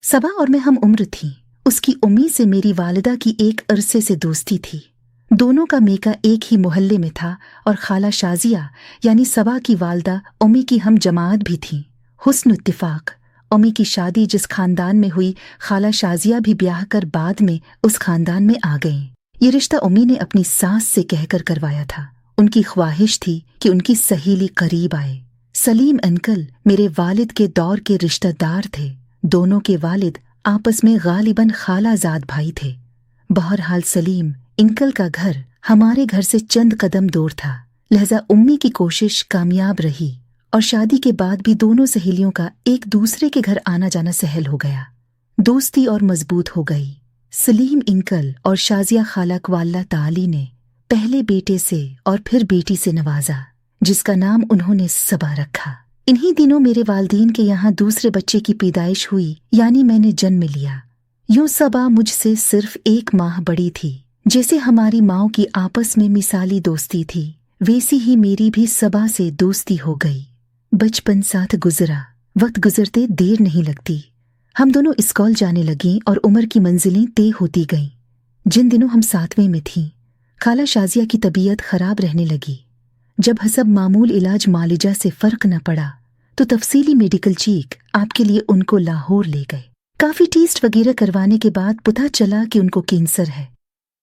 सबा और मैं हम उम्र थीं। उसकी उम्मी से मेरी वालिदा की एक अरसे से दोस्ती थी। दोनों का मेका एक ही मोहल्ले में था और खाला शाजिया यानी सबा की वालदा उम्मी की हम जमात भी थीं। हुस्न इत्तिफाक उम्मी की शादी जिस खानदान में हुई, खाला शाजिया भी ब्याह कर बाद में उस खानदान में आ गईं। ये रिश्ता उम्मी ने अपनी सास से कहकर करवाया था। उनकी ख्वाहिश थी कि उनकी सहेली करीब आए। सलीम अंकल मेरे वालिद के दौर के रिश्तेदार थे। दोनों के वालिद आपस में गालिबन खालाजाद भाई थे। बहरहाल सलीम अंकल का घर हमारे घर से चंद कदम दूर था, लिहाजा उम्मी की कोशिश कामयाब रही और शादी के बाद भी दोनों सहेलियों का एक दूसरे के घर आना जाना सहल हो गया। दोस्ती और मजबूत हो गई। सलीम अंकल और शाजिया खाला को अल्लाह ताली ने पहले बेटे से और फिर बेटी से नवाजा, जिसका नाम उन्होंने सबा रखा। इन्हीं दिनों मेरे वालदीन के यहाँ दूसरे बच्चे की पैदाइश हुई, यानी मैंने जन्म लिया। यूं सबा मुझसे सिर्फ 1 माह बड़ी थी। जैसे हमारी माओ की आपस में मिसाली दोस्ती थी, वैसी ही मेरी भी सबा से दोस्ती हो गई। बचपन साथ गुजरा, वक्त गुजरते देर नहीं लगती। हम दोनों स्कूल जाने लगीं और उम्र की मंजिलें तय होती गईं। जिन दिनों हम 7वें में थीं, खाला शाजिया की तबीयत खराब रहने लगी। जब हसब मामूल इलाज मालिजा से फर्क न पड़ा तो तफसीली मेडिकल चेक आपके लिए उनको लाहौर ले गए। काफी टेस्ट वगैरह करवाने के बाद पता चला कि उनको कैंसर है।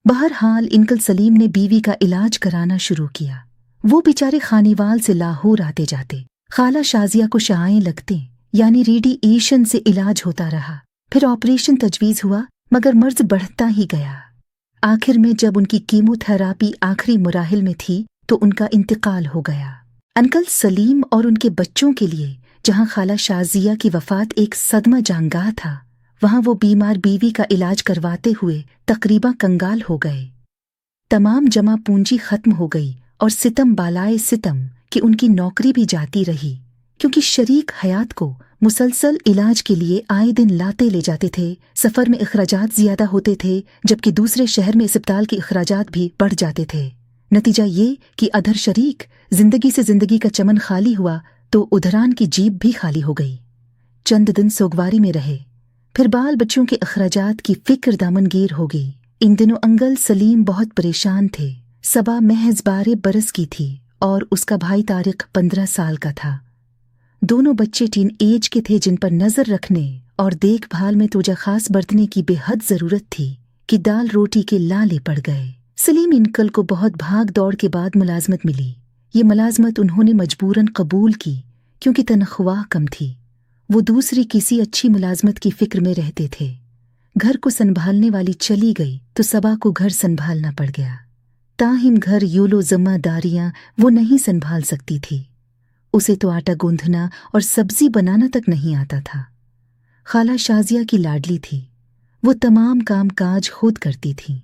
बहरहाल अंकल सलीम ने बीवी का इलाज कराना शुरू किया। वो बेचारे खानीवाल से लाहौर आते जाते। खाला शाजिया को शआएं लगते, यानी रेडिएशन से इलाज होता रहा। फिर ऑपरेशन तजवीज हुआ, मगर मर्ज बढ़ता ही गया। आखिर में जब उनकी कीमोथेरापी आखिरी मुराहिल में थी तो उनका इंतकाल हो गया। अंकल सलीम और उनके बच्चों के लिए जहां खाला शाजिया की वफात एक सदमा जानगाह था, वहां वो बीमार बीवी का इलाज करवाते हुए तकरीबा कंगाल हो गए। तमाम जमा पूंजी खत्म हो गई और सितम बालाए सितम कि उनकी नौकरी भी जाती रही, क्योंकि शरीक हयात को मुसलसल इलाज के लिए आए दिन लाते ले जाते थे। सफर में अखराजात ज्यादा होते थे, जबकि दूसरे शहर में अस्पताल के अखराजात भी बढ़ जाते थे। नतीजा ये कि अधर शरीक जिंदगी से जिंदगी का चमन खाली हुआ तो उधरान की जीब भी खाली हो गई। चंद दिन सोगवारी में रहे, फिर बाल बच्चों के अखराजात की फिक्र दामनगीर हो गई। इन दिनों अंकल सलीम बहुत परेशान थे। सबा महज 12 बरस की थी और उसका भाई तारिक 15 साल का था। दोनों बच्चे टीन एज के थे, जिन पर नजर रखने और देखभाल में तोजा खास बरतने की बेहद जरूरत थी कि दाल रोटी के लाले पड़ गए। सलीम अंकल को बहुत भाग दौड़ के बाद मुलाजमत मिली। ये मुलाजमत उन्होंने मजबूरन कबूल की, क्योंकि तनख्वाह कम थी। वो दूसरी किसी अच्छी मुलाजमत की फिक्र में रहते थे। घर को संभालने वाली चली गई तो सबा को घर संभालना पड़ गया। ताहिम घर यूलो जिम्मेदारियां वो नहीं संभाल सकती थी। उसे तो आटा गूंथना और सब्जी बनाना तक नहीं आता था। खाला शाजिया की लाडली थी, वो तमाम काम काज खुद करती थी।